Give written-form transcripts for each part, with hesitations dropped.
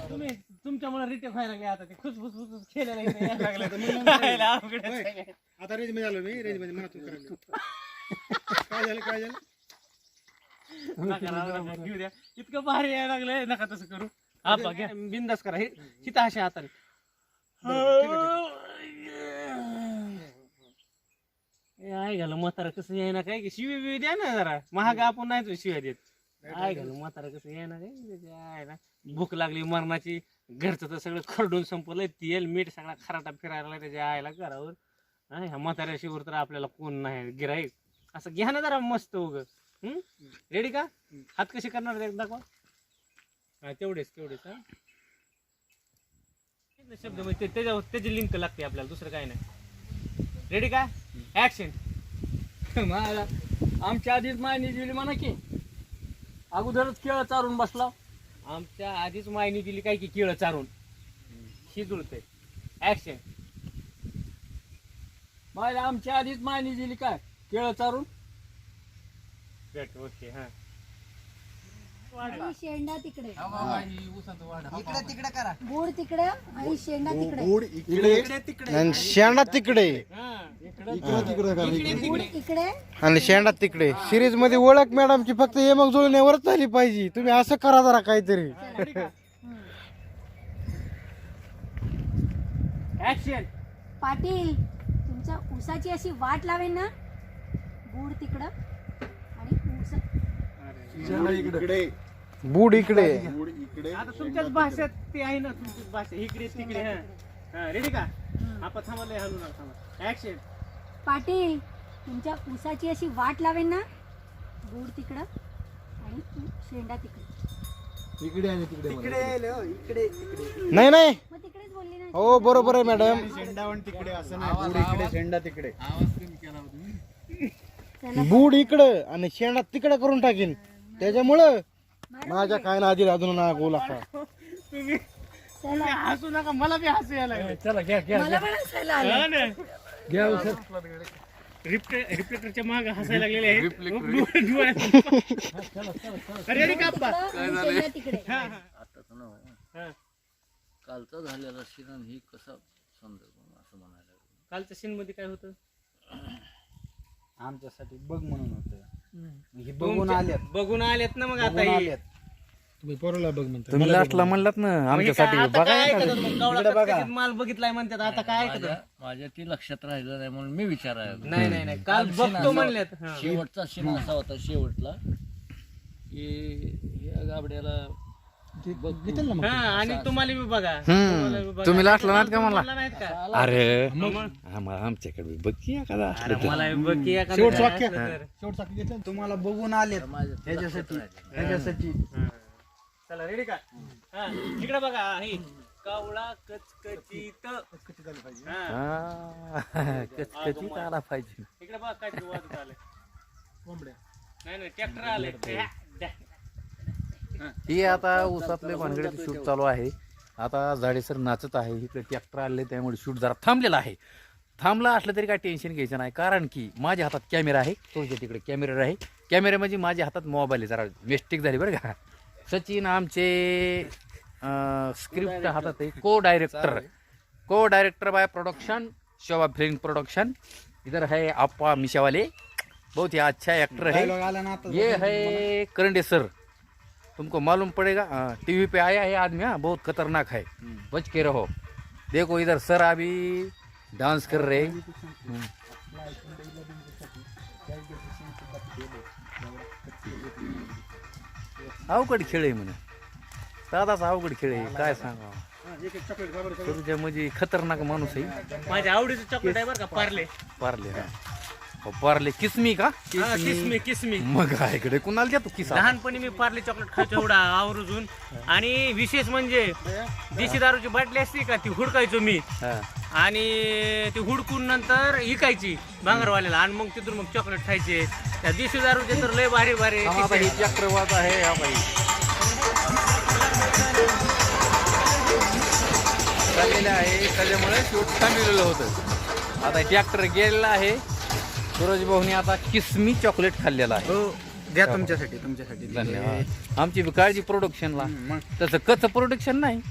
तुम्ही तुमच्यामुळे रिटेक व्हायला लागले आता ते खुसफुस खेळायला आता रेंज मध्ये आलो मी रेंज मध्ये म्हणा तू काय झालं घेऊ द्या इतकं भारी यायला लागलंय नका तसं करू आपा घ्या बिंदास करा हे हिता अशा हाताने आहे घाल म्हातारा कसं यायना काय की शिवी बिवी द्या ना जरा महाग आपण नाही शिव्या देत आहे घाल म्हातारा कसं यायना काय ना भूक लागली मरणाची घरचं तर सगळं खरडून संपलंय तेल मीठ सगळा खराटा फिरायला त्याच्या आईला घरावर ह्या म्हाताऱ्याशिवर तर आपल्याला कोण नाही गिराईक असं घ्या ना जरा मस्त उग रेडी का हात कसे करणार दाखवा तेवढेच हा शब्द म्हणजे त्याच्यावर त्याची लिंक लागते आपल्याला दुसरं काय नाही रेडी का ऍक्शन आमच्या आधीच मायनी दिली म्हणा की अगोदरच केळ चारून बसला आमच्या आधीच मायनी दिली काय की केळं चारून ही जुळते ऍक्शन मायला आमच्या आधीच मायनी दिली काय केळ चारून ओके हा शेंडा तिकडे इकडे तिकडे करा गोड तिकडे आणि शेंडा तिकडे गोड इकडे आणि शेंडा तिकडे गोड इकडे आणि शेंडा तिकडे सिरीज मध्ये ओळख मॅडमची फक्त हे मग जुळण्यावरच झाली पाहिजे तुम्ही असं करा जरा काहीतरी ऍक्शन पाटील तुमच्या ऊसाची अशी वाट लावेन ना गोड तिकडं आणि ऊस बूड इकडे आता तुमच्याच भाषेत ते आहे ना तुमचीच भाषा इकडे तिकडे हा रेडी का आपण थांबले हलू ना थांबा ऍक्शन पाटील तुमच्या ऊसाची अशी वाट लावेन ना गोड तिकडं आणि शेंडा तिकडे इकडे आणि तिकडे नाही मग तिकडेच बोलली ना हो बरोबर आहे मॅडम शेंडा तिकडे असं नाही बूड इकडे शेंडा तिकडे बूड इकडं आणि शेंडा तिकडे करून टाकीन त्याच्यामुळं माझ्या काय ना आधी अजून ना गोला तुम्ही हसू नका मला बी हसू यायला लागलं. चला घ्या मला पण हसायला आलं. रिफ्लेक्टरच्या माग हसायला लागलेले आहे रेडी का आप्पा? शेंडा तिकडे आताच ना कालचा झालेला शिरण ही कसा संदर्भ असं म्हणायला कालच्या सीन मध्ये काय होतं आमच्यासाठी बघ म्हणून होतं बघून आलेत ना मग आता हे. तुम्ही पोराला बघ म्हणता तुम्ही लास्टला म्हणलात ना आमच्यासाठी आता बघा काय ऐकतात मग? कावळा कटकटीत माल बघितलाय म्हणतात आता काय ऐकतात माझ्या ती लक्षात राहिलं नाही म्हणून मी विचारायला नाही काल बघतो म्हणल्यात हा. शेवटचा सीन असा होता शेवटला की या गाबड्याला हा आणि तुम्हाला बी बघा तुम्ही लास्टला नाहीत का म्हणला मला नाहीत का अरे आमच्याकडे बघ एखादा अरे मला बी बघ की एखादं शेवटचं काय वाक्य. असलं तर. तुम्हाला बघून आले ह्याच्यासाठी चला रेडी का हा इकडे बघा हे कावळा कचकचित कचकचीत आला पाहिजे इकडे बघा काय वाजत आले नाही ट्रॅक्टर आले ही आता ऊसातले भानगडीचं शूट चालू आहे आता जाडेसर नाचत आहे इकडे ट्रॅक्टर आले त्यामुळे शूट जरा थांबलेला आहे थांबला असलं तरी काय टेन्शन घ्यायचं नाही कारण की माझ्या हातात कॅमेरा आहे तुझ्या तिकडे कॅमेरा आहे कॅमेरा म्हणजे माझ्या हातात मोबाईल आहे जरा मिस्टेक झाली बरं का सचिन आमचे स्क्रिप्ट हातात आहे को director by production Shobha film production इधर है आपा मिशा वाले बहुत ही अच्छा एक्टर है ये है करंडे सर तुमको मालूम पड़ेगा टीवी पे आया है आदमी हाँ बहुत खतरनाक है बच के रहो देखो इधर सर अभी डांस कर रहे अवघड खेळ आहे म्हणे दादाच अवघड खेळ आहे काय सांगा तुझ्या म्हणजे खतरनाक माणूस आहे माझ्या आवडीचं चॉकलेट आहे बरं का पार्ले पार्ले हा पार्ले किसमी का किसमी मग इकडे कुणाला देतो किसा लहानपणी मी पार्ले चॉकलेट खायचो एवढा आवर्जून आणि विशेष म्हणजे देशी दारूची बाटली असती का ती हुडकायचो मी आणि ती हुडकून नंतर इकायची भांगरवाल्याला आणि मग तिथून मग चॉकलेट खायचे त्या देशी दारूचे तर लय भारी भारी चक्रवात आहे हा बाई चाललेलं आहे त्याच्यामुळे शूट थांबलेलं होतं. आता ट्रॅक्टर गेलेला आहे. सूरज भाऊनी आता किसमी चॉकलेट खाल्लेलं आहे. हो द्या तुमच्यासाठी धन्यवाद. आमची बी काळजी प्रोडक्शनला. तसं कच प्रोडक्शन नाही.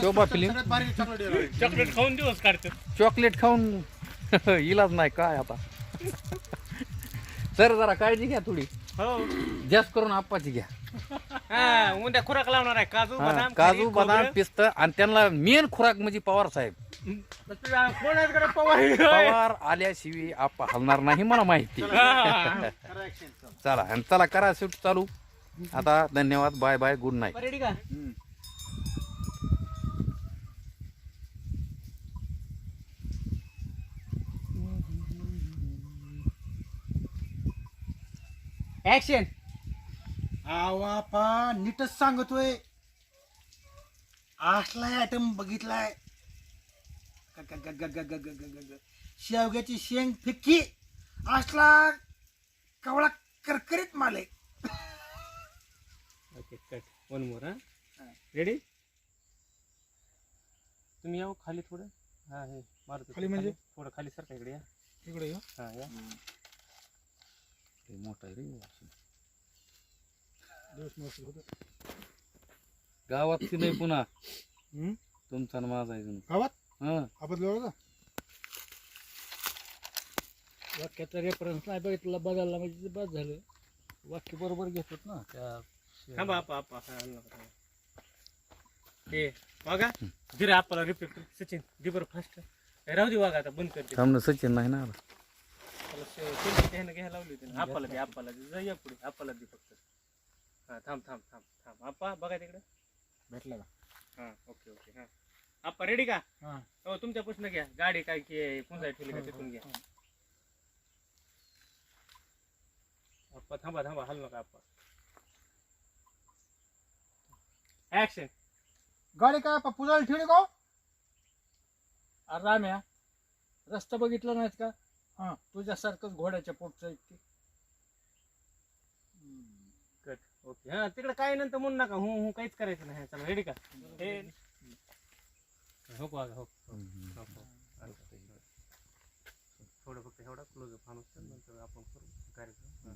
शोभा फिल्म चॉकलेट खाऊन दिवस काढतात. चॉकलेट खाऊन इलाज नाही काय आता. सर जरा काळजी घ्या थोडी. हो जास्त करून आप्पाची घ्या. हा उद्या खुराक लावणार आहे काजू हा, बदाम काजू खारी, बदाम खोबरं. पिस्त आणि त्यांना मेन खुराक म्हणजे पवार साहेब. तुला कोण आहेत गड्या पवार? पवार आल्याशिवाय आप्पा हलणार नाही मला माहिती. चला आणि चला करा शूट चालू आता. धन्यवाद. Bye bye. Good night. Ready का? ऍक्शन. आवापा नीटच सांगतोय. असलाय आयटम बघितलाय. शेवग्याची शेंग फिक्की असला कवळा करकरीत माल आहे. Okay cut. One more. हा रेडी. तुम्ही यावं खाली थोडं. हा हे मारतो खाली म्हणजे? थोडं खाली सरका इकडे या. इकडे ये. हा या. मोठा आहे रे. दिवस मस्त होतं. गावात नाही पुन्हा हम्म? तुमचा आणि माझा आहे. गावात हा आपण लोक वाक्याचा रेफरन्स नाही बघितला बदलला म्हणजे बस झालं. वाक्य बरोबर घेतात ना त्या. थांबा आपा आपा. हा नका. हे बघा धीरे आपला रिपीट. सचिन दे बरं फास्ट. राहू दे वागा आता बंद करते. थांबणं सचिन नाही ना आला. त्यानं घ्यायला लावली होती ना. आपला दे आपला दे. जा या पुढे आपला दे फक्त. हा थांब थांब थांब थांब. आपा बघा तिकडे भेटला का? हा ओके ओके. हा आपा रेडी का? हा. हो तुमच्यापासून घ्या. गाडी काय की कोणता ठेवली का तिथून घ्या. आपा थांबा थांबा हल नका आपा. ऍक्शन. गाडी काय पुजायला ठेवली का? अरे राम्या रस्ता बघितला नाहीत का? हा. तुझ्यासारखंच घोड्याच्या पोटचं इतके. कट. ओके. हा तिकडे काय नंतर म्हणू नका. हू काहीच करायचं नाही. चला रेडी का? हे हो बघा हो. थोडं फक्त एवढा क्लोज फानूस नंतर आपण करू कार्यक्रम.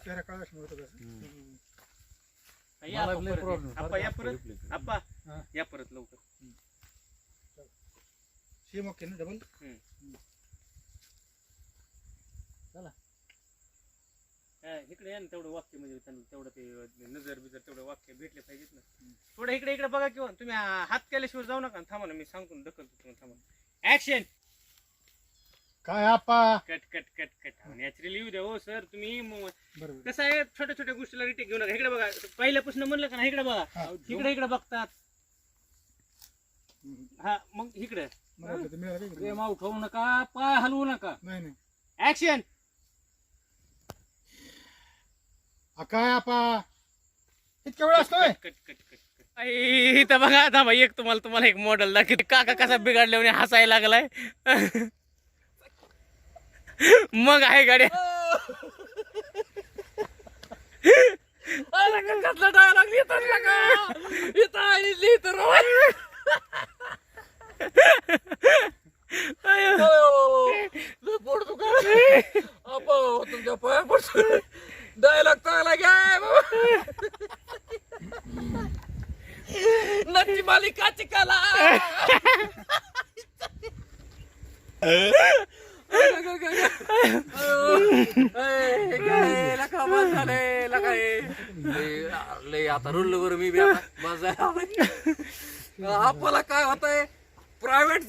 चेहरा काळा होतो का? या आपा परत. आपा या परत. आपा या परत लवकर. सेम ओके ना डबल. इकडे या ना तेवढं वाक्य म्हणजे त्यांना तेवढं ते नजर बिजर तेवढं वाक्य भेटले पाहिजेत ना. थोडं इकडे इकडे बघा किंवा तुम्ही हात केल्याशिवाय जाऊ नका. थांबा ना मी सांगतो ढकलतो तुम्ही. थांबा. ऍक्शन. काय आपा cut cut cut cut. Naturally येऊ द्या हो सर. तुम्ही बरोबर. कसं आहे छोट्या छोट्या गोष्टीला रिटेक घेऊ नका. इकडे बघा पहिल्यापासून म्हणलं का ना इकडे बघा. इकडे इकडे बघतात. हा मग इकडे. मला वाटलं ते मिळालं का इकडे? प्रेम उठवू नका पाय हलवू नका. नाही नाही. ऍक्शन. काय आपा इतक्या वेळ असतोय? Cut cut cut cut. इथं बघा थांबा एक तुम्हाला एक मॉडेल दाखवते. काका कसा बिघडल्याने हसायला लागलाय. मग आहे गाड्या. कसला डायलॉग लिहितात का? इथं आणि लिहित पोट तुमच्या पाया पडतो. डायलॉग चांगला घ्या नक्की मालिकाची कला. लय आता रुल्ल वर मी आपल्याला काय होतंय प्रायव्हेट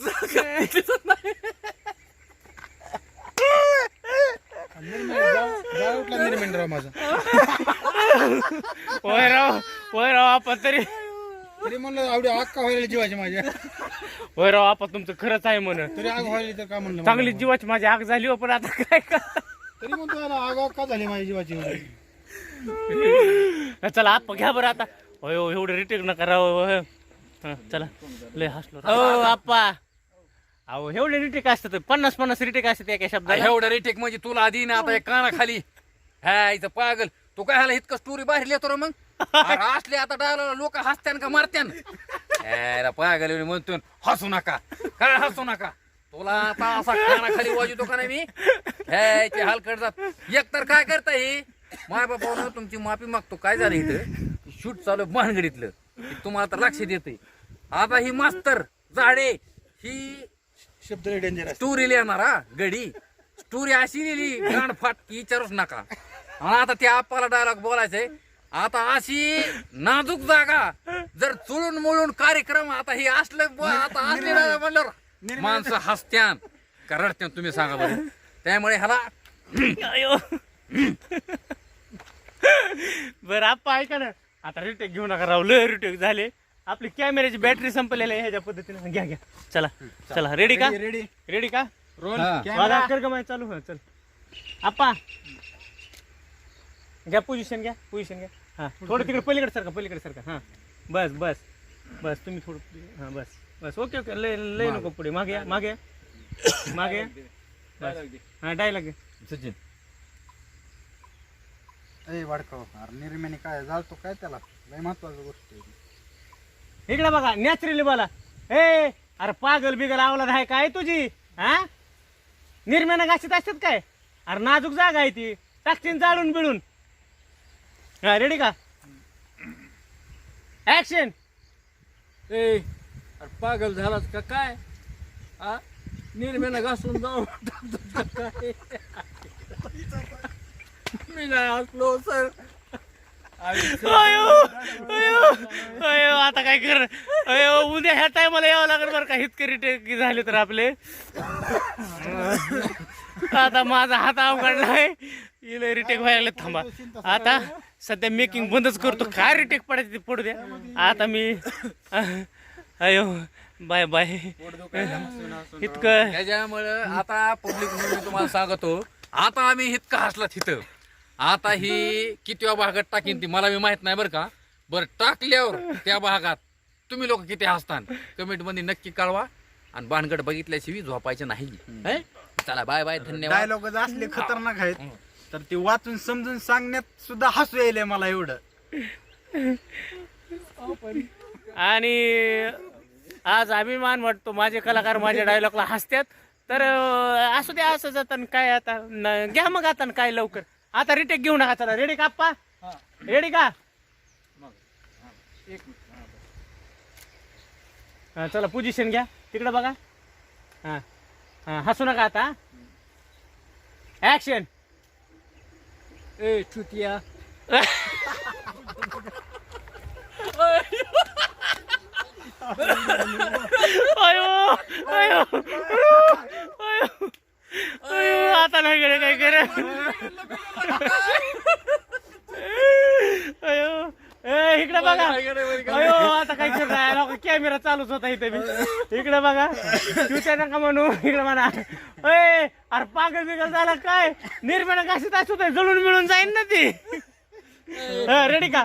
निर्मिंड माझा होय राव आपण तरी तरी म्हणलं आवडी आग का व्हायला जीवाची माझ्या. होय राव आपण तुमचं खरंच आहे म्हण. तरी आग व्हायली तर का म्हणलं चांगली जीवाची माझी आग झाली हो. पण आता काय का तरी म्हणतो याला आग आग का झाली माझ्या जीवाची. चला आप घ्या बरं आता. होय हो एवढं रिटेक नका राव. चला लय हसलो. हो आप्पा अहो एवढे रिटेक असतात 50-50 रिटेक असतात एका शब्दाला. एवढं रिटेक म्हणजे तुला आधी ना आता एक काना खाली. हा इथं पागल तू काय ह्याला इतकं स्टोरी बाहेर लिहितो रे मग. अरे असले आता डायलॉग लोक हसत्यान का मारत्यान. पाय म्हणतो हसू नका, काय हसू नका. तुला आता असा कानाखाली वाजवतो का नाही मी ह्याची हलकट जात. एक तर काय करता ही माय बापानं तुमची माफी मागतो. काय झालं इथं शूट चालू भानगडीतलं तुम्हाला तर लक्ष देते. आता ही मास्तर झाडे ही शब्द डेंजर स्टोरी लिहिणार हा गडी. स्टोरी अशी लिहिली गांडफाट की विचारूच नका. आणि आता त्या आप्पाला डायलॉग बोलायचंय. आता अशी नाजूक जागा जर चुळून मुळून कार्यक्रम आता हे असलं आता असले म्हणल्यावर माणसं हसत्यान का रडत्यान तुम्ही सांगा बरं. त्यामुळे ह्याला बरं आप्पा ऐका ना, आता रिटेक घेऊ नका राव, लय रिटेक झाले. आपली कॅमेऱ्याची बॅटरी संपलेली आहे ह्याच्या पद्धतीने. घ्या घ्या, चला चला. रेडी का? रेडी रेडी का? रोल वागा कर का चालू. हा चल आप्पा घ्या पोझिशन, घ्या पोझिशन घ्या. हा थोडं तिकडे पलीकडे सारखा, पलीकडे सारखा. हा बस बस बस, तुम्ही थोडं. हा बस बस, ओके ओके. लय लय नको पुढे, मागे या, मागे या, मागे या. बस हा डायलॉग घे. सचिन ए वाडकाव, अरे निर्म्याने काय जाळतो काय त्याला, लय महत्वाची गोष्ट आहे. इकडे बघा, नॅचरली बोला. ए अरे पागल बिगल आवलाद आहे काय तुझी? हा निर्म्यानं घाशीत असतात काय? अरे नाजूक जागा आहे ती, टाकशीन जाळून बिळून. हा रेडी का? ऍक्शन. ए अरे पागल झालाच का काय? आ निर्म्यानं घासून जाऊ काय? मी नाही असलो सर. अयो अयो अयो, आता काय कर. अयो उद्या ह्या टायमाला यावं लागेल बरं का. इतके रिटेक झाले तर आपले. आता माझा हात अवघडलाय, इले रिटेक व्हायला. थांबा आता सध्या मेकिंग बंदच करतो. काय रिटेक पडायचे ते पडू द्या. आता मी अयो बाय बाय. इतकं त्याच्यामुळं आता पब्लिक मी तुम्हाला सांगतो. आता आम्ही इतकं हसला तिथं. आता ही किती भागात टाकीन ती मला मी माहित नाही बरं का. बरं टाकल्यावर त्या भागात तुम्ही लोक किती हसतान कमेंट मध्ये नक्की कळवा. आणि भानगड बघितल्याशिवाय झोपायचे नाही. है? चला बाय बाय, धन्यवाद. डायलॉग असले खतरनाक आहेत तर ते वाचून समजून सांगण्यात सुद्धा हसू यायलंय मला एवढं. आणि आज अभिमान वाटतो, माझे कलाकार माझ्या डायलॉगला हसतात. तर असू द्या, असं जातं काय. आता घ्या मग आता काय लवकर. आता रिटेक घेऊ नका. चला रेडी का आप्पा? रेडी का? हा चला पोझिशन घ्या, तिकडे बघा. हा हा हसू नका आता. ऍक्शन. ए चुतिया. अयो अयो अयो अयो, आता नाही गेले काय करे. अयो ए इकडे बघा. अयो आता काय करणार, कॅमेरा चालूच होता इथे मी. इकडे बघा, तुझ्या नका म्हणू. इकडे म्हणा. अरे अरे पागल बिगल झाला काय? निर्माण घासीत असू दे, जळून मिळून जाईन ना ती. रेडी का?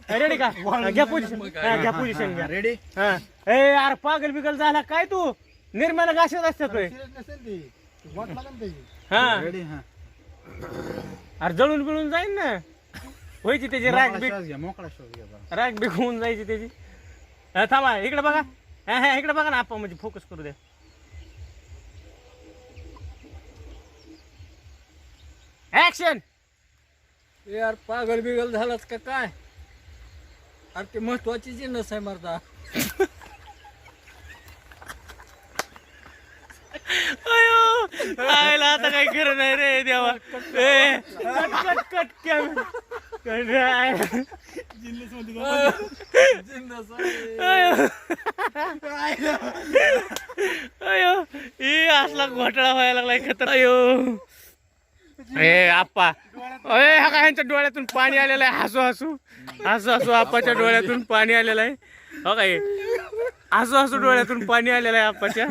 रेडी का? घ्या पोझिशन, घ्या पोझिशन घ्या. रेडी हा ए अरे पागल बिगल झाला काय तू? निर्माण घासीत असतात. हा रेडी. हा अरे जळून बिळून जाईन ना. व्हायची त्याची राग बिग, मोकळा श्वास घ्या जरा. राग बिग होऊन जायची त्याची. थांबा इकडे बघा. हा हा इकडे बघा ना आपण, म्हणजे फोकस करू द्या. ऍक्शन. यार पागल बिगल झालाच का काय? अरे ते महत्वाची जिन्नस आहे मर्दा. अयो राहिला आता काही खरं नाही रे देवा. ए कट कट कट कॅमेरा. अयो ही असला घोटाळा व्हायला लागलाय खतर. अयो ए आप्पा, अरे हा काय ह्यांच्या डोळ्यातून पाणी आलेलं आहे. हसू हसू हसू हसू आप्पाच्या डोळ्यातून पाणी आलेलं आहे. हो काय हसू हसू डोळ्यातून पाणी आलेलं आहे आप्पाच्या.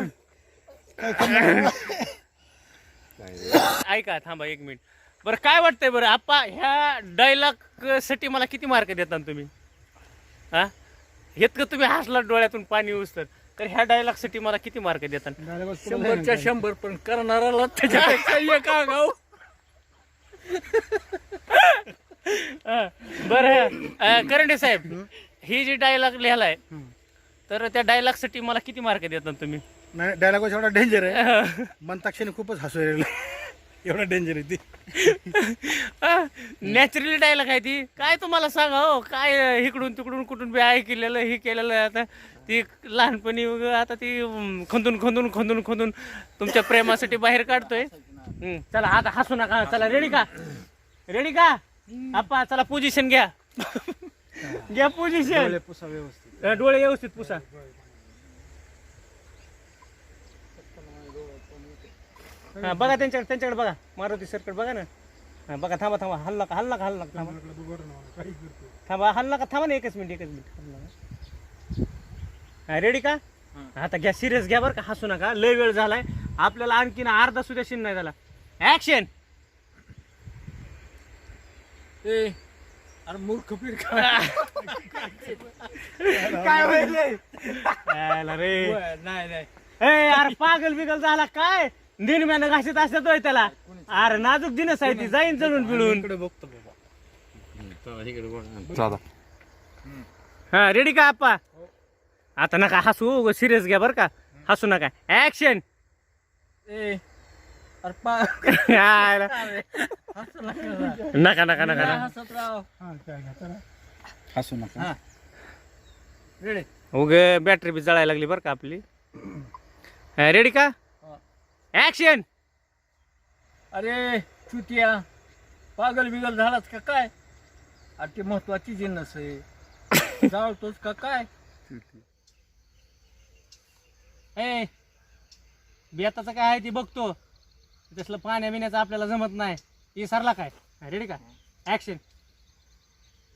ऐका थांबा एक मिनिट. बरं काय वाटतंय बरं आप्पा, ह्या डायलॉग साठी मला किती मार्क देता तुम्ही? हा इतकं तुम्ही हसला डोळ्यातून पाणी उचतर, तर ह्या डायलॉग साठी मला किती मार्क देता? 100च्या 100. पण करणाराला त्याच्यापेक्षा एक आगाऊ. बरं करंडे साहेब, ही जी डायलॉग लिहिलाय तर त्या डायलॉग साठी मला किती मार्क देतात तुम्ही? नाही डायलॉग एवढा डेंजर आहे म्हणताक्षणी खूपच हसू येईल एवढा डेंजर आहे ती. नॅचरली डायलॉग आहे ती. काय तुम्हाला सांगा हो, काय इकडून तिकडून कुठून बी ऐकलेलं हे केलेलं आहे. आता ती लहानपणी आता ती खंदून खंदून खंदून खंदून तुमच्या प्रेमासाठी बाहेर काढतोय. चला आता हसू नका. चला रेडी का? रेडी का आप्पा? चला पोझिशन घ्या. घ्या पोझिशन. पुसा व्यवस्थित. डोळे व्यवस्थित पुसा. हा बघा त्यांच्याकडे बघा. मारुती सरकडे बघा ना. हा बघा. थांबा हल्ला का थांबा. हल्ला का थांबा ना. एकच मिनिट. हा रेडी का? आता घ्या सिरियस घ्या बरं का. हसू नका. लय वेळ झालाय. आपल्याला आणखीन अर्धा सुद्धा शिन नाही झाला. ऍक्शन. ए अरे मूर्ख पीर काय होईल रे? नाही नाही ए अरे पागल बिगल झाला काय? निर्म्यानं घासीत असत होय त्याला. अरे नाजूक दिनस आहे ती. जाईन जळून पिळून. बघतो बाबा. हा रेडी का आप्पा? आता नका हसू. सिरियस घ्या बरं का. हसू नका. ऍक्शन. ए अरे नका नका नका. हसत राव. हसू नका. रेडी उग बॅटरी बी जळायला लागली बरं का आपली. रेडी का? ऍक्शन. अरे चुतिया पागल बिगल झालाच का काय? अरे ती महत्वाची जिन्नस आहे. जाळतोच का काय? ए बेताचं काय आहे ती बघतो. तसलं पाण्या बिण्याचं आपल्याला जमत नाही. ती सरला काय? रेडी का? ऍक्शन.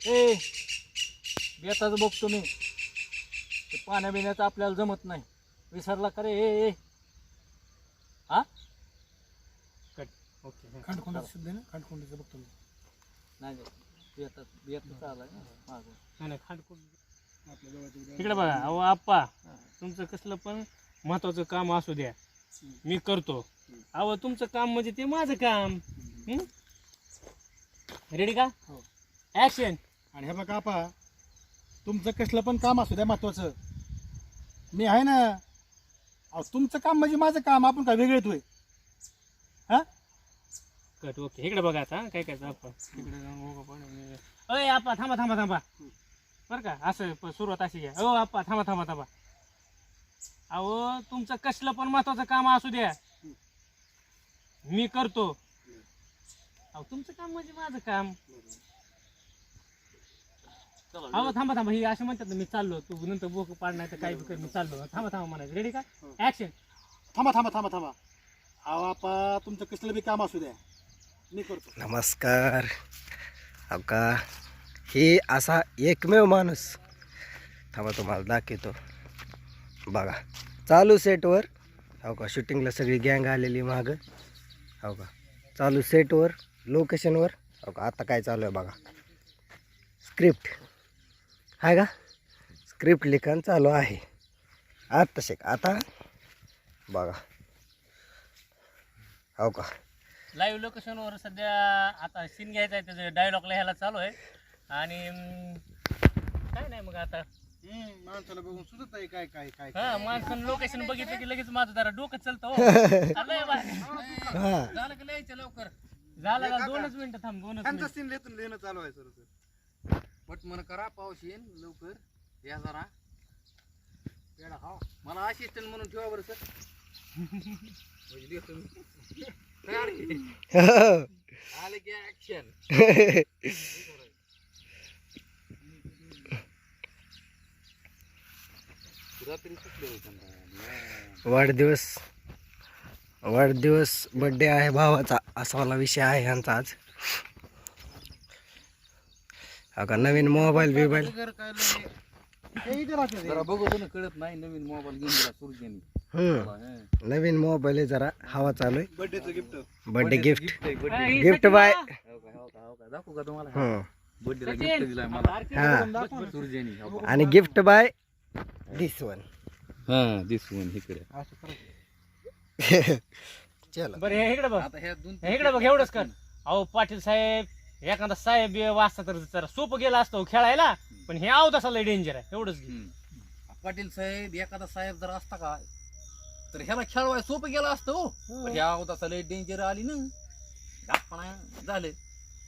ए बेताच बघतो मी. ते पाण्या बिण्याचं आपल्याला जमत नाही. विसरला का रे? ए हा कट. ओके. खंडखोंडाचं शब्द आहे ना. खंडखोंडाचं बघतो मी. नाही बेताच आलाय ना मागं. नाही खांडकूट. इकडे बघा. अहो आप्पा तुमचं कसलं पण महत्वाचं काम असू द्या मी करतो. अहो तुमचं काम म्हणजे ते माझं काम. रेडी का? ऍक्शन. आणि हे बघा आपा तुमचं कसलं पण काम असू द्या महत्वाचं मी आहे ना. अहो तुमचं काम म्हणजे माझं काम. आपण काय वेगळेच होय? हा कट. ओके. इकडे बघा आता काय काय आप्पा. इकडे अय आप्पा थांबा बरं का. असं सुरुवात अशी घ्या. हो आप्पा थांबा. अहो तुमचं कसलं पण महत्वाचं काम असू द्या मी करतो. अहो तुमचं काम म्हणजे माझं काम. अहो थांबा ही असं म्हणतात ना मी चाललो. तू नंतर बोक पाडणार तर काय बी कर. मी चाललो. थांबा म्हणायचं. रेडी का? ऍक्शन. थांबा. अहो आपा तुमचं कसलं बी काम असू द्या मी करतो. नमस्कार. हो का हे असा एकमेव माणूस. थांबा तुम्हाला दाखवतो. बघा चालू सेटवर. हो का शूटिंगला सगळी गँग आलेली मागं. हो का चालू सेटवर लोकेशनवर. हो का आता काय चालू आहे बघा. स्क्रिप्ट आहे का. स्क्रिप्ट लिखाण चालू आहे आता बघा. हो का लाईव्ह लोकेशनवर सध्या आता सीन घ्यायचा आहे. त्याचं डायलॉग लिहायला चालू आहे. आणि काय नाही मग आता माणसाला बघून सुचत नाही काय काय काय. हा माणसानं लोकेशन बघितलं की लगेच माझं जरा डोकं चालतं हो. आलंय बाहेर. हां झालं की लिहायचं लवकर. झालं 2 मिनिटं थांब. 2 त्यांचा मिनिटं. सीन लिहिणं चालू आहे सर. पटमन करा. पाऊस येईन लवकर. या जरा पेढा खावा. मला असिस्टंट म्हणून ठेवा बरं सर. म्हणजे देतो मी. तयार की? आलं की ऍक्शन. रात्री सुटले होते. वाढदिवस बर्थडे आहे भावाचा. असा वाला विषय आहे ह्यांचा आज. का नवीन मोबाईल जरा बघतो ना कळत नाही. नवीन मोबाईल घेऊन गेला सुरजेनी. नवीन मोबाईल आहे. जरा हवा चालू आहे. बर्थडेचं गिफ्ट. बर्थडे गिफ्ट ही गिफ्ट सचिन बाय. का? दाखवू का तुम्हाला? हं. बर्थडेला सचिन. गिफ्ट दिलाय मला हा सुरजेनी. आणि गिफ्ट बाय दिस वन. हा दिस वन इकडे. चला बरं हे इकडे बघ. आता ह्या दोन हे इकडे बघ. एवढंच कर. अहो पाटील साहेब एखादा साहेब वाचता तर जरा सोपं गेला असतो खेळायला. पण हे आव तसा लय डेंजर आहे. एवढंच घे. पाटील साहेब एखादा साहेब जर असता का तर ह्याला खेळवाय सोपं गेलं असतं हो. पण ह्या अवताचा लय डेंजर आली ना धापणा झाले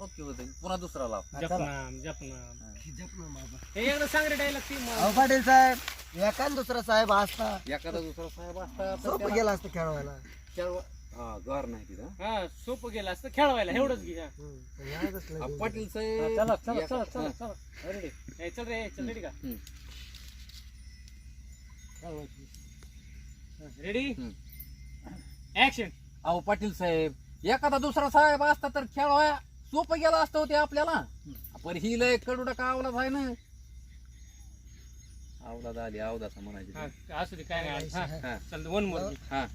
ओके होते पुन्हा दुसरा लाव जपनाम जपनाम जपनाम बाबा. हे एकदा सांग रे डायलॉग ती अहो पाटील साहेब एखाद दुसरा साहेब असता एखादा दुसरा साहेब असता तर सोपं त्याला गेलं असतं खेळवायला. खेळवा हा गार नाही तिथं हा सोपं गेलं असतं खेळवायला एवढंच घे हा. पण ह्या कसलं हा, danger. पाटील हा, साहेब चला चला एका- चला चला हा. चला रेडी चल रे चल रेडी का रेडी हम्म. ऍक्शन अहो पाटील साहेब एखादा दुसरा साहेब असता तर खेळवाय सोपं गेलं असतं होते आपल्याला पण ही लय कडूडा का आवलाच आहे ना आवलाद आली आवदाचा म्हणायची हा असू दे काय नाही हा हा. चल वन मोर हा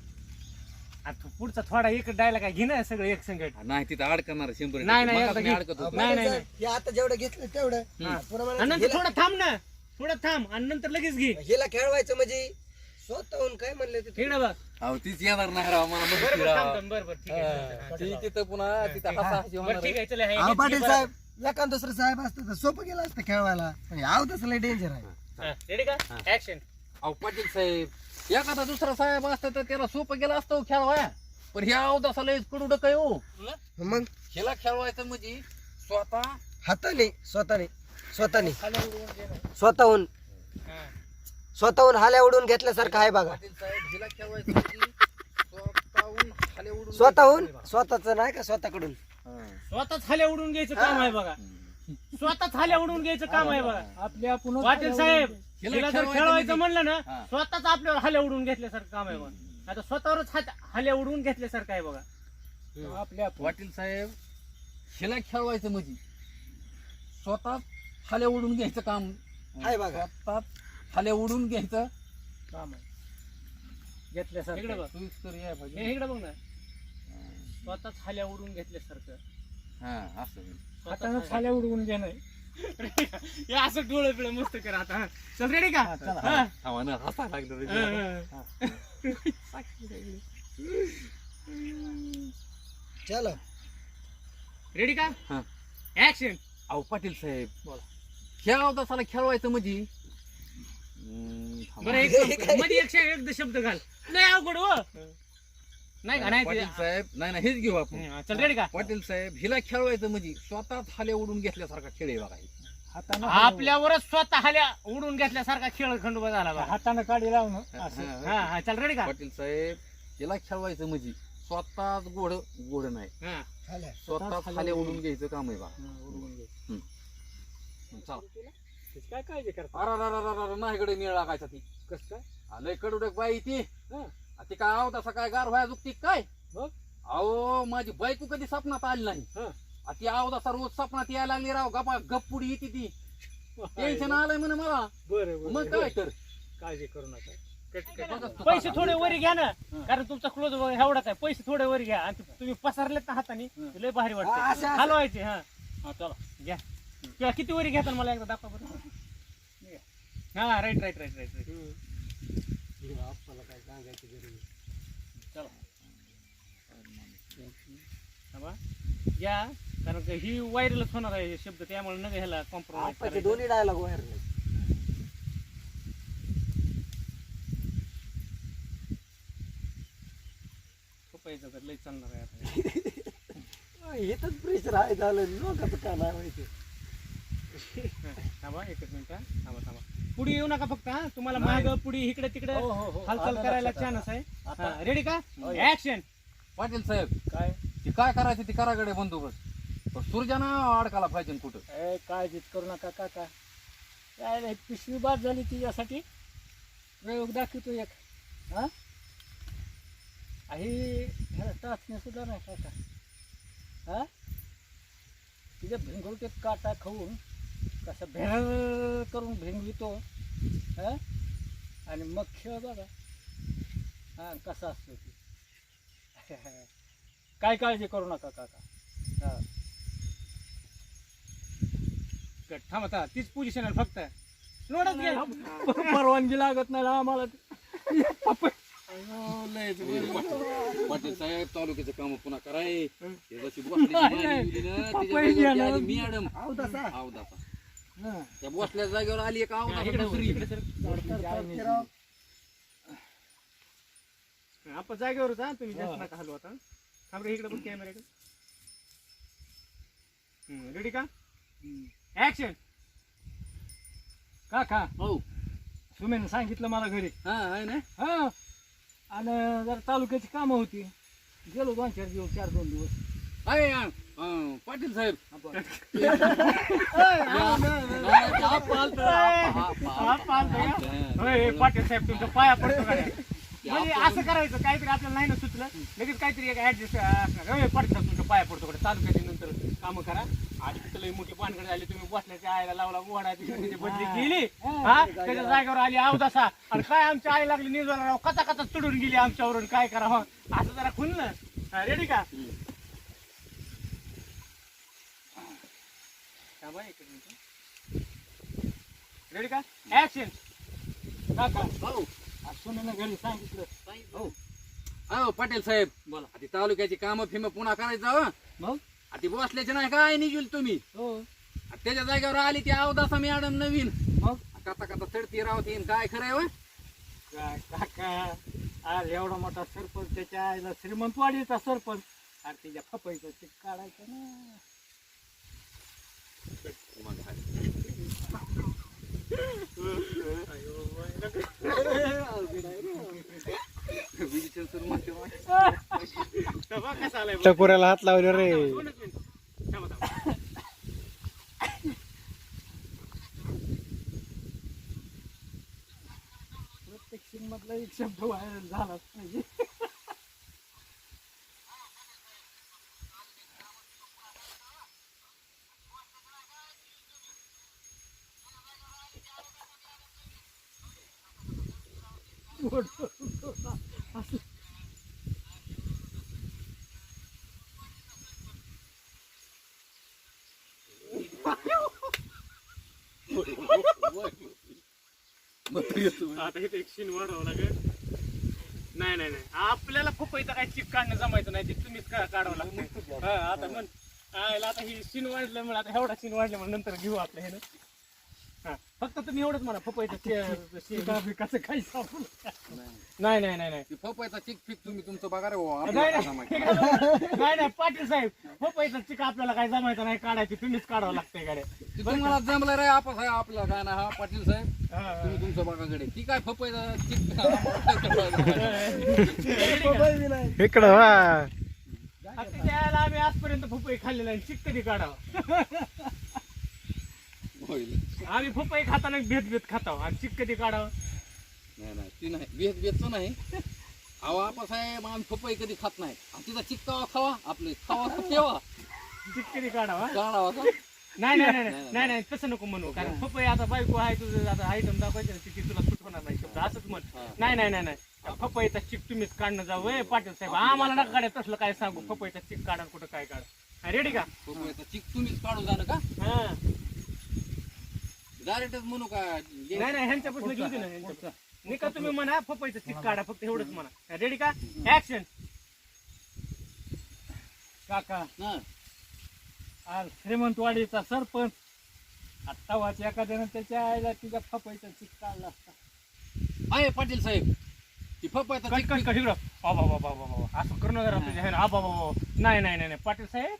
पुढचा थोडा एक डायलॉग काय घे ना सगळं एक संगत नाही तिथं अडकणार 100 नाही, नाही, मगाच एकदा मी घे. अडकत अहो, होतो नाही, पाटील नाही, साहेब, हे आता जेवढं घेतलं तेवढं पुन्हा मला आणि नंतर हिला- थोडं थांब ना थोडं थांब आणि नंतर लगेच घे हिला खेळवायचं म्हणजे स्वतःहून काय म्हणले ते ठीक ना बघ अहो तीच येणार नाही राव मला म्हणते बरोबर राव. थांब थांब बरोबर ठीक आहे हा, ती तिथं पुन्हा तिथं हसाहसी बरं होणार ठीक आहे. आहे चल हे अहो घे, पाटील बरं. साहेब एखाद दुसरं साहेब असतं तर सोपं गेलं असतं खेळवायला पण याव तसं लय डेंजर आहे. हा, रेडी का ऍक्शन अहो पाटील साहेब एखादा दुसरा साहेब असता तर त्याला सोपं गेलं असतं हो खेळवाया पण ह्या अवदासा लय कडूड काय हो मग ह्याला खेळवायचं म्हणजे स्वतः हाताने स्वतःने स्वतःहून हाल्या उडून घेतल्यासारखं आहे बघा. पाटील साहेब हिला खेळवायचं म्हणजे स्वतःहून खाली उडून स्वतःच नाही का स्वतःकडून. हा. स्वतःच हाल्या उडून घ्यायचं काम आहे बघा स्वतःच हाल्या उडून घ्यायचं काम आहे बघा आपल्या आपण पाटील साहेब हिला हिला जर खेळवायचं खेळवायचं म्हणजे- म्हणलं ना हा. स्वतःच आपल्यावर हाल्या उडून घेतल्यासारखं काम आहे बघा आता स्वतःवरच हाल्या उडून घेतल्यासारखं आहे बघा आपल्या पाटील साहेब हिला खेळवायचं म्हणजे स्वतः खाल्या उडून घ्यायचं काम आहे बघा. स्वतः खाल्या उडून घ्यायचं काम आहे इकडे घेतल्यासारखं बघ तू तर याय पाहिजे हे इकडे बघ ना स्वतःच हाल्या उडून घेतल्यासारखं हा असं स्वतःच हातानं हाल्या- खाल्या उडवून घेणं हे असं डोळे पिळे मस्त कर आता हा. चल रेडी का हा. आम्हाला हसायला लागलं रे. हा, हा. चलो रेडी का हा. ऍक्शन अहो पाटील साहेब खेळावं तसाला खेळवायचं म्हणजे बरं एक मध्ये एकदा शब्द घाल नाही अवघड हो नाही का नाही पाटील साहेब नाही हेच घेऊ आपण ते- चल रेडी का पाटील साहेब हिला खेळवायचं म्हणजे स्वतःच हाले उडून घेतल्यासारखा खेळ आहे बघा हे. हातानं आपल्यावरच स्वतः हाल्या उडून घेतल्यासारखा खेळ खंडोबा झाला बघा हातानं काढी लावणं असं हा हा चल रेडी का पाटील साहेब हिला खेळवायचं म्हणजे स्वतःच गोड गोड नाही हा खाल्या. स्वतःच हाले उडून घ्यायचं काम आहे बघा उडवून घे. चला त्याची काय काळजी करता अरे नाही कडे मिळ लागायचा ती कसं काय आलंय कडुडक बाई ती हं. ती काय आहो तसा काय गार व्हाय जुकती काय मग? अहो माझी बायको कधी स्वप्नात आली नाही हं. ती आहो तसा रोज स्वप्नात यायला लागली राव गप्पुडी येते ती टेन्शन आलंय म्हणे मला बरं मग काय तर काळजी करू नका पैसे थोडे वरी घ्या ना कारण तुमचा क्लोज एवढाच आहे पैसे थोडे वरी घ्या आणि तुम्ही पसरलेत ना हाताने ते लय भारी हा, वाटतं असं- हलवायचे हा हा चला घ्या किंवा किती वरी घेताल मला एकदा दाखवा बरं हा right right right right right आपल्याला काय सांगायची गरज नाही. चला थांबा. घ्या कारण का ही व्हायरलच होणार आहे हे शब्द त्यामुळे नका ह्याला कॉम्प्रोमाइज आप्पाचे दोन्ही डायलॉग बाहेर नाही. लय चालणार आहे आता इथंच प्रेशर आहे झालं लोकांचं का नाही माहिती. थांबा एकच मिनिट थांबा थांबा पुढे येऊ नका फक्त हा तुम्हाला माग पुढे इकडे तिकडे हो, हो, हो. हालचाल आलं करायला लक्षात चान्स आहे आता. रेडी का हो, ऍक्शन पाटील साहेब काय ती काय करायचं ती कराकडे बंदोबस्त पण सूर्यानं अडकाला पाहिजे ना कुठं ए, काळजीच करू नका काका काय नाही, पिशवी बाद झाली तिच्यासाठी प्रयोग दाखवतो एक हा ही ह्याला टाचण्या सुद्धा नाही काका हा तिच्या भिंगवटीत काटा खाऊन कसा भेर करून भिंगवितो हा आणि मग खेळ बघा हा कसा असतो ती काय काळजी करू नका काका हा थांबा आता तीच पोझिशन आहे फक्त लोडच घे परवानगी लागत नाही ना आम्हाला पाटील साहेब तालुक्याचं काम पुन्हा कराय नाही. मॅडम अहो तसा हं. त्या बसल्या जागेवर आली एक आव इकडे दुसरी इकडे सर. आपण जागेवर जा तुम्ही जास्त नका हलू आता. थांब रे इकडे बघ कॅमेऱ्याकडे. रेडी का ऍक्शन. काका हो सुमेने सांगितलं मला घरी. हा आहे ना हा आणि जरा तालुक्याची कामं होती, गेलो 2-4 दिवस 4-2 दिवस. आहे पाटील साहेब पाटील साहेब तुमच्या पाया पडतो गाड्या. म्हणजे असं करायचं काहीतरी आपल्याला नाही ना सुचलं लगेच काहीतरी एक ऍडजस्ट पाटील साहेब तुमच्या पाया पडतो कडे तालुक्याच्या नंतर कामं करा. आणि तिथं लई मोठी पानगड झाली तुम्ही बसल्याच्या आईला लावला गोडा तिची बदली केली हा त्याच्या जागेवर आली अवदासा आणि काय आमच्या आई लागली निजवायला राव कचा कचा चढून गेली आमच्यावरून काय करावं असं जरा खुललं. रेडी का रेडी का ऍक्शन. काका हो सुमेने घरी सांगितलं. हो हो पाटील साहेब बोला ती तालुक्याची कामं फिमं पुन्हा करायचं मग ती बसल्याचे नाही काय निघील तुम्ही हो त्याच्या जागेवर आली ती अवदासा मॅडम नवीन मग कथा कथा चढती राहतीन काय खरंय होय? काय काका आज एवढा मोठा सरपंच त्याच्या आईला श्रीमंतवाडीचा सरपंच आणि त्याच्या फपाईचं चिक काढायचं ना. विजय सर म्हणते होय. कसा आलाय टकोऱ्याला हात लावले रे. प्रत्येक सीन मधला एक शब्द व्हायरल झालाच पाहिजे. आता इथे एक सीन वाढवावं लागेल. नाही नाही नाही आपल्याला फुपायचं काय चिक काढणं जमायचं नाही ते तुम्हीच काढावं लागतं. हा आता म्हण आता ही सीन वाढलं म्हणून आता एवढा सीन वाढलं म्हणून नंतर घेऊ आपलं हे ना. हा फक्त तुम्ही एवढंच म्हणा फुपायचं सीन कसं काही सांगू नाही नाही नाही नाही ती फपायचा चिक फिक तुम्ही तुमचं बघा रे हो, नाही आपल्याला नाही जमायचं. नाही नाही पाटील साहेब फुपायचं चिक आपल्याला काय जमायचं नाही काढायची तुम्हीच काढावं लागतंय गाड्या. ती तुम्हाला जमलं रे आपण साहेब आपला काय ना हा पाटील साहेब हा. तुम्ही तुमचं बघाकडे ती काय फपायचा चिक इकडं वा. आता त्याला आम्ही आजपर्यंत फुपाई खाल्लेला आहे चिक कधी काढावं. होईल. आम्ही फुपाई खाताना भेट भेट खातो आणि चिक कधी काढावं. नाही नाही ती नाही बेत बेतचं नाही अहो आपण साहेब आम्ही फपाई कधी खात नाही आणि तिचा चिक कावा खावा आपले खावा तेव्हा चिक कधी काढावा. काढावा का? नाही नाही नाही नाही नाही नाही तसं नको म्हणू कारण पपई आता बायको आहे तुझं आता आयटम दाखवायचं ना ती तुला सुट होणार नाही शब्द असंच म्हण. नाही नाही नाही नाही पपईचा चिक तुम्हीच काढणं जावं पाटील साहेब आम्हाला नका काढाय तसलं काय सांगू पपईचा चिक काढा कुठं काय काढा. रेडी का फपाईचा चिक तुम्हीच काढून जाणं का हा डायरेक्टच म्हणू का नाही नाही ह्यांच्यापासून घेऊ दे ना ह्यांच्यापासून नाही का तुम्ही म्हणा पपईचा चिक काढा फक्त एवढंच म्हणा. रेडी का ऍक्शन. काका हा. आज श्रीमंतवाडीचा सरपंच आत्तावाच एखाद्यानं त्याच्या आईला तिच्या फपाईचा चिक काढला असता. आहे पाटील साहेब ती फपाईचा कट चिक कट कट इकडं बाबा बाबा बाबा असं करू नका तुझ्या ह्यानं बाबा बाबा नाही नाही नाही नाही पाटील साहेब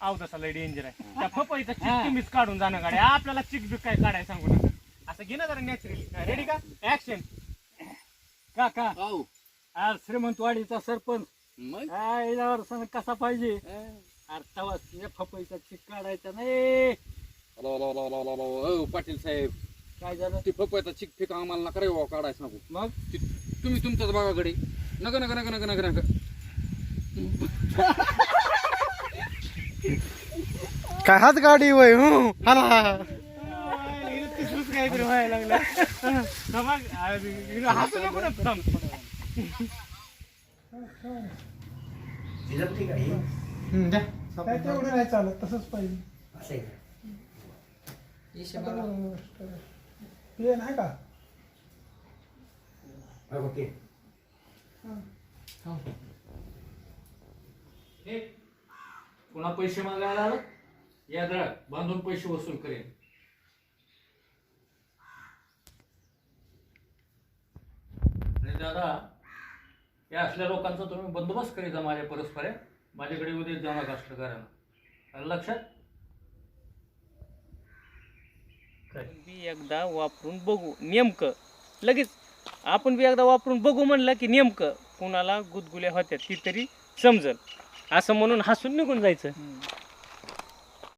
आव तसा लय डेंजर आहे त्या पपईचा चिक तुम्हीच काढून जाणं गाड्या आपल्याला चिक बिक काय काढाय सांगू नका असं घे ना जरा नॅचरली. रेडी का ऍक्शन. काका हो आज श्रीमंतवाडीचा सरपंच मग आईला सांग कसा पाहिजे आत्तावाच तिच्या फपाईचा चिक काढायचा नाही. हो पाटील साहेब काय झालं ती फपाईचा चिक फिक आम्हाला नका रे बुवा काढायचं सांगू मग तुम्ही तुमच्याच भागाकडे नका नका नका नका नका नका काय हात गाडी वय हूं हाला. तिसरंच काहीतरी व्हायला लागलं. हसू नको ना थांब. काय तेवढं नाही चालत तसंच पाहिजे. पेन आहे का पुन्हा पैसे मागायला आलं या दळ बांधून पैसे वसूल करेन. आणि दादा या असल्या लोकांचा तुम्ही बंदोबस्त करीता माझ्या परस्पर माझ्याकडे उद्या जाऊ नका असलं करायला आलं लक्षात. बी एकदा वापरून बघू नेमकं लगेच आपण बी एकदा वापरून बघू म्हणलं की नेमकं कुणाला गुदगुल्या होत्या ती तरी समजल असं म्हणून हसून निघून जायचं.